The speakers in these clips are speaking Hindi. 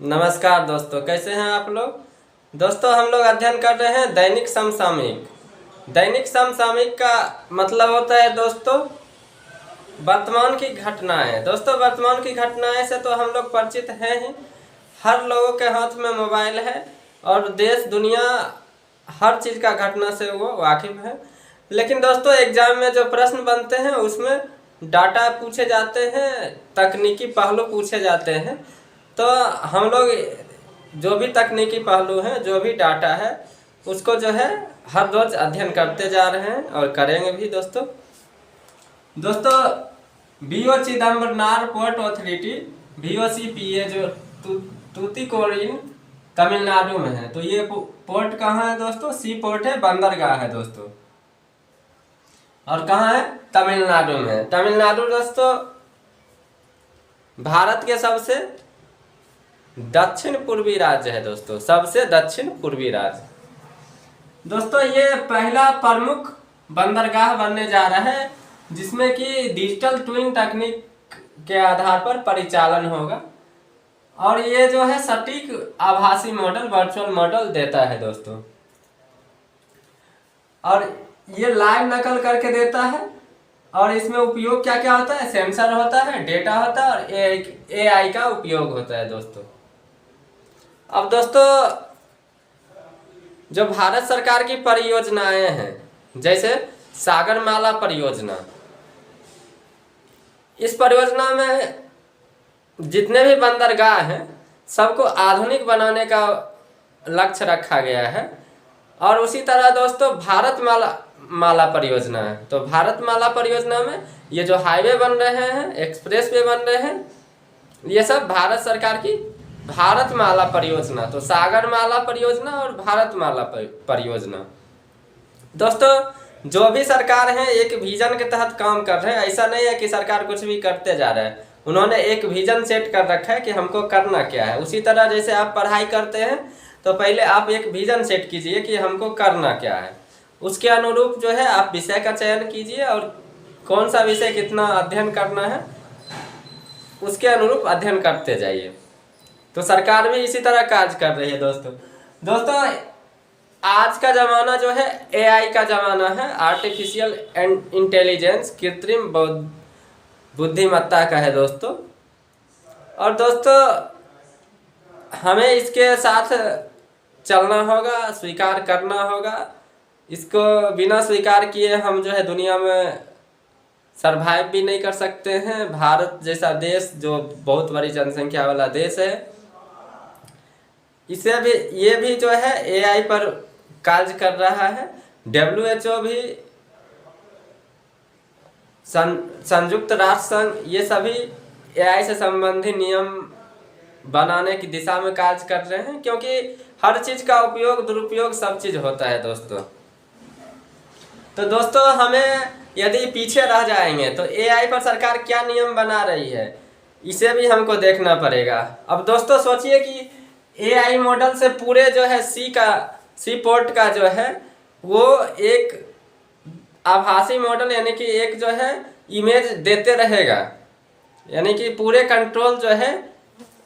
नमस्कार दोस्तों, कैसे हैं आप लोग। दोस्तों हम लोग अध्ययन कर रहे हैं दैनिक समसामयिक। दैनिक समसामयिक का मतलब होता है दोस्तों वर्तमान की घटनाएं। दोस्तों वर्तमान की घटनाएं से तो हम लोग परिचित हैं ही। हर लोगों के हाथ में मोबाइल है और देश दुनिया हर चीज़ का घटना से वो वाकिफ़ है। लेकिन दोस्तों एग्जाम में जो प्रश्न बनते हैं उसमें डाटा पूछे जाते हैं, तकनीकी पहलू पूछे जाते हैं। तो हम लोग जो भी तकनीकी पहलू हैं, जो भी डाटा है, उसको जो है हर रोज़ अध्ययन करते जा रहे हैं और करेंगे भी दोस्तों। V O Chidambaranar port authority VOCPA जो तूतीकोरिन तमिलनाडु में है। तो ये पोर्ट कहाँ है दोस्तों? सी पोर्ट है, बंदरगाह है दोस्तों। और कहाँ है? तमिलनाडु में है। तमिलनाडु दोस्तों भारत के सबसे दक्षिण पूर्वी राज्य है दोस्तों, सबसे दक्षिण पूर्वी राज्य। दोस्तों ये पहला प्रमुख बंदरगाह बनने जा रहा है जिसमें कि डिजिटल ट्विन तकनीक के आधार पर परिचालन होगा और ये जो है सटीक आभासी मॉडल, वर्चुअल मॉडल देता है दोस्तों। और ये लाइव नकल करके देता है। और इसमें उपयोग क्या क्या होता है? सेंसर होता है, डेटा होता है और AI का उपयोग होता है दोस्तों। अब दोस्तों जो भारत सरकार की परियोजनाएं हैं जैसे सागरमाला परियोजना, इस परियोजना में जितने भी बंदरगाह हैं सबको आधुनिक बनाने का लक्ष्य रखा गया है। और उसी तरह दोस्तों भारत माला परियोजना है। तो भारत माला परियोजना में ये जो हाईवे बन रहे हैं, एक्सप्रेस वे बन रहे हैं, ये सब भारत सरकार की भारत माला परियोजना, तो सागर माला परियोजना और भारत माला परियोजना। दोस्तों जो भी सरकार है एक विजन के तहत काम कर रहे हैं। ऐसा नहीं है कि सरकार कुछ भी करते जा रहा है। उन्होंने एक विजन सेट कर रखा है कि हमको करना क्या है। उसी तरह जैसे आप पढ़ाई करते हैं तो पहले आप एक विजन सेट कीजिए कि हमको करना क्या है। उसके अनुरूप जो है आप विषय का चयन कीजिए और कौन सा विषय कितना अध्ययन करना है उसके अनुरूप अध्ययन करते जाइए। तो सरकार भी इसी तरह कार्य कर रही है दोस्तों आज का ज़माना जो है AI का ज़माना है, आर्टिफिशियल इंटेलिजेंस, कृत्रिम बुद्धिमत्ता का है दोस्तों। और दोस्तों हमें इसके साथ चलना होगा, स्वीकार करना होगा। इसको बिना स्वीकार किए हम जो है दुनिया में सरवाइव भी नहीं कर सकते हैं। भारत जैसा देश जो बहुत बड़ी जनसंख्या वाला देश है, इसे भी ये भी जो है AI पर कार्य कर रहा है। WHO भी, संयुक्त राष्ट्र संघ, ये सभी AI से संबंधित नियम बनाने की दिशा में कार्य कर रहे हैं क्योंकि हर चीज़ का उपयोग दुरुपयोग सब चीज़ होता है दोस्तों। तो दोस्तों हमें यदि पीछे रह जाएंगे तो AI पर सरकार क्या नियम बना रही है इसे भी हमको देखना पड़ेगा। अब दोस्तों सोचिए कि AI मॉडल से पूरे जो है सी पोर्ट का जो है वो एक आभासी मॉडल यानी कि एक जो है इमेज देते रहेगा, यानी कि पूरे कंट्रोल जो है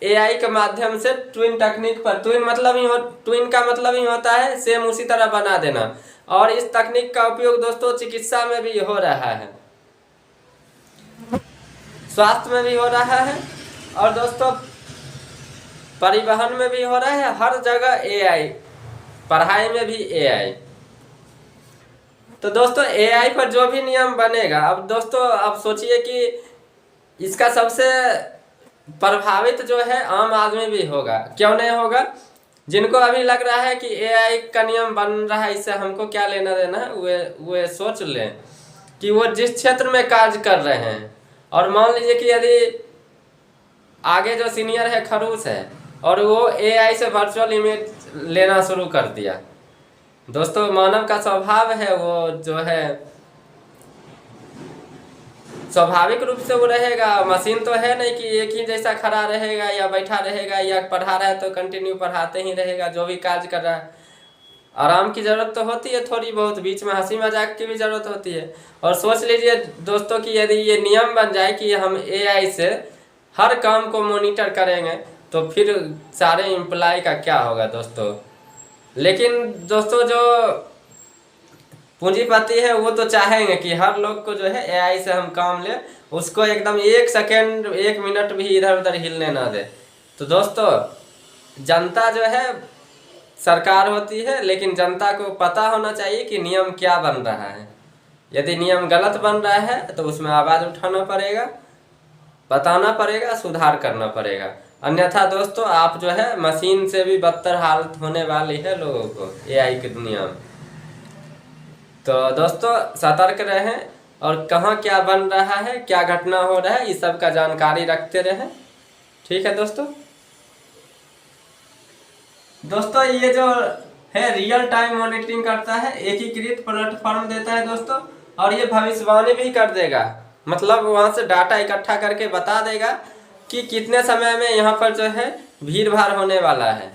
AI के माध्यम से ट्विन तकनीक पर, ट्विन का मतलब ही होता है सेम उसी तरह बना देना। और इस तकनीक का उपयोग दोस्तों चिकित्सा में भी हो रहा है, स्वास्थ्य में भी हो रहा है और दोस्तों परिवहन में भी हो रहा है। हर जगह AI, पढ़ाई में भी AI। तो दोस्तों AI पर जो भी नियम बनेगा, अब दोस्तों आप सोचिए कि इसका सबसे प्रभावित जो है आम आदमी भी होगा। क्यों नहीं होगा? जिनको अभी लग रहा है कि AI का नियम बन रहा है इससे हमको क्या लेना देना है, वे सोच लें कि वो जिस क्षेत्र में कार्य कर रहे हैं, और मान लीजिए कि यदि आगे जो सीनियर है खड़ूस है और वो AI से वर्चुअल इमेज लेना शुरू कर दिया। दोस्तों मानव का स्वभाव है, वो जो है स्वाभाविक रूप से वो रहेगा। मशीन तो है नहीं कि एक ही जैसा खड़ा रहेगा या बैठा रहेगा, या पढ़ा रहा है तो कंटिन्यू पढ़ाते ही रहेगा। जो भी कार्य कर रहा है, आराम की ज़रूरत तो होती है थोड़ी बहुत, बीच में हंसी मजाक की भी ज़रूरत होती है। और सोच लीजिए दोस्तों कि यदि ये नियम बन जाए कि हम AI से हर काम को मॉनिटर करेंगे तो फिर सारे एम्प्लॉय का क्या होगा दोस्तों। लेकिन दोस्तों जो पूंजीपति है वो तो चाहेंगे कि हर लोग को जो है एआई से हम काम ले, उसको एकदम 1 सेकेंड 1 मिनट भी इधर उधर हिलने ना दे। तो दोस्तों जनता जो है सरकार होती है, लेकिन जनता को पता होना चाहिए कि नियम क्या बन रहा है। यदि नियम गलत बन रहा है तो उसमें आवाज़ उठाना पड़ेगा, बताना पड़ेगा, सुधार करना पड़ेगा। अन्यथा दोस्तों आप जो है मशीन से भी बदतर हालत होने वाली है लोगों को एआई की दुनिया में। तो दोस्तों सतर्क रहें और कहाँ क्या बन रहा है, क्या घटना हो रहा है, इस सब का जानकारी रखते रहें। ठीक है दोस्तों। दोस्तों ये जो है रियल टाइम मॉनिटरिंग करता है, एकीकृत प्लेटफॉर्म देता है दोस्तों, और ये भविष्यवाणी भी कर देगा। मतलब वहाँ से डाटा इकट्ठा करके बता देगा कि कितने समय में यहाँ पर जो है भीड़ भाड़ होने वाला है।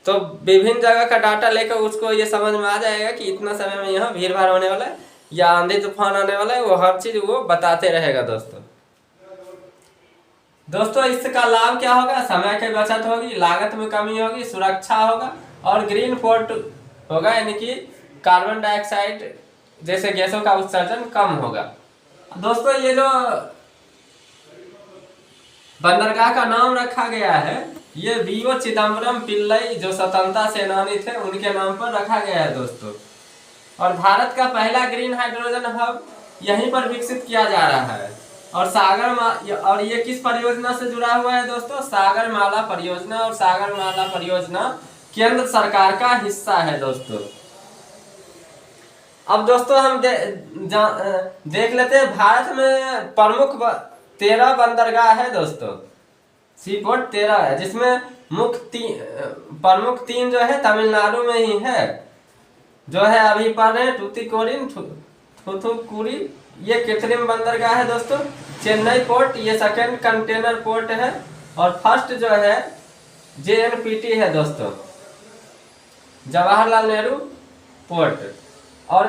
तो विभिन्न जगह का डाटा लेकर उसको ये समझ में आ जाएगा कि इतना समय में यहाँ भीड़ भाड़ होने वाला है या आंधी तूफान आने वाला है, वो हर चीज़ वो बताते रहेगा दोस्तों। दोस्तों इसका लाभ क्या होगा, समय की बचत होगी, लागत में कमी होगी, सुरक्षा होगा और ग्रीन फोर्ट होगा, यानी कि कार्बन डाइऑक्साइड जैसे गैसों का उत्सर्जन कम होगा। दोस्तों ये जो बंदरगाह का नाम रखा गया है ये वीओ चिदम्बरम पिल्लई जो स्वतंत्रता सेनानी थे उनके नाम पर रखा गया है दोस्तों। और भारत का पहला ग्रीन हाइड्रोजन हब यहीं पर विकसित किया जा रहा है। और ये किस परियोजना से जुड़ा हुआ है दोस्तों, सागरमाला परियोजना। और सागरमाला परियोजना केंद्र सरकार का हिस्सा है दोस्तों। अब दोस्तों हम देख लेते हैं भारत में प्रमुख 13 बंदरगाह है दोस्तों, सी पोर्ट 13 है, जिसमें प्रमुख 3 जो है तमिलनाडु में ही है, जो है अभी पढ़ रहे हैं टूतीकोरिन, थूथुकुडी, ये कृत्रिम बंदरगाह है दोस्तों। चेन्नई पोर्ट ये सेकंड कंटेनर पोर्ट है, और फर्स्ट जो है JNPT है दोस्तों, जवाहरलाल नेहरू पोर्ट। और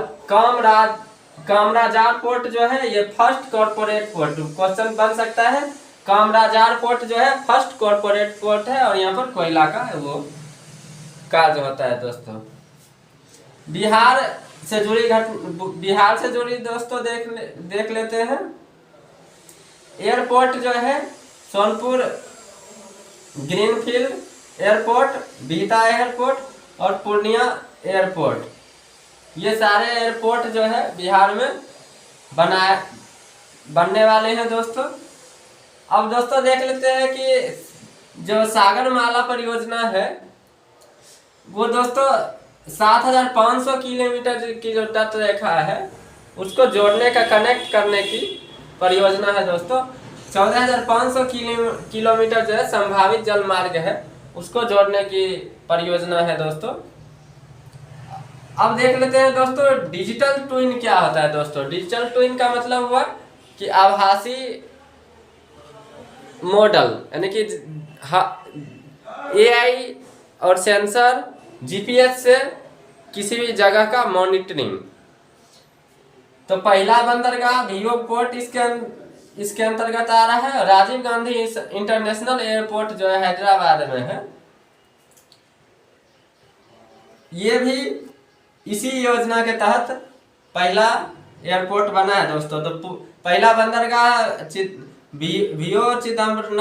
कामराजार पोर्ट जो है ये फर्स्ट कॉर्पोरेट पोर्ट। क्वेश्चन बन सकता है, कामराजार पोर्ट जो है फर्स्ट कॉर्पोरेट पोर्ट है और यहाँ पर कोयला का वो कार्य होता है दोस्तों। बिहार से जुड़ी दोस्तों देख लेते हैं। एयरपोर्ट जो है Sonpur greenfield airport, Bihta airport और पूर्णिया एयरपोर्ट, ये सारे एयरपोर्ट जो है बिहार में बनने वाले हैं दोस्तों। अब दोस्तों देख लेते हैं कि जो सागरमाला परियोजना है वो दोस्तों 7,500 किलोमीटर की जो तट रेखा है उसको जोड़ने का, कनेक्ट करने की परियोजना है दोस्तों। 14,500 किलोमीटर जो है संभावित जल मार्ग है, उसको जोड़ने की परियोजना है दोस्तों। अब देख लेते हैं दोस्तों डिजिटल ट्विन क्या होता है दोस्तों। डिजिटल ट्विन का मतलब हुआ कि आभासी मॉडल, यानी कि AI और सेंसर GPS से किसी भी जगह का मॉनिटरिंग। तो पहला बंदरगाह वीओ पोर्ट इसके अंतर्गत आ रहा है। राजीव गांधी इंटरनेशनल एयरपोर्ट जो है हैदराबाद में है, ये भी इसी योजना के तहत पहला एयरपोर्ट बना है दोस्तों। तो पहला बंदरगाह वीओ चिदम्बरम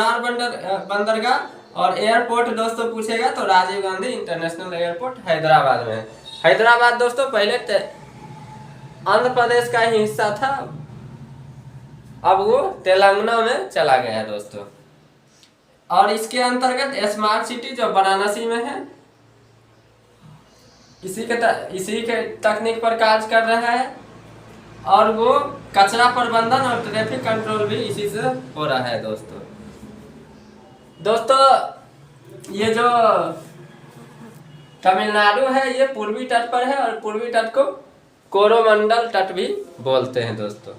बंदरगाह और एयरपोर्ट दोस्तों पूछेगा तो राजीव गांधी इंटरनेशनल एयरपोर्ट हैदराबाद में है। हैदराबाद दोस्तों पहले आंध्र प्रदेश का ही हिस्सा था, अब वो तेलंगाना में चला गया है दोस्तों। और इसके अंतर्गत स्मार्ट सिटी जो वाराणसी में है, इसी के तकनीक पर कार्य कर रहा है। और वो कचरा प्रबंधन और ट्रैफिक कंट्रोल भी इसी से हो रहा है दोस्तों। ये जो तमिलनाडु है ये पूर्वी तट पर है, और पूर्वी तट को कोरोमंडल तट भी बोलते हैं दोस्तों।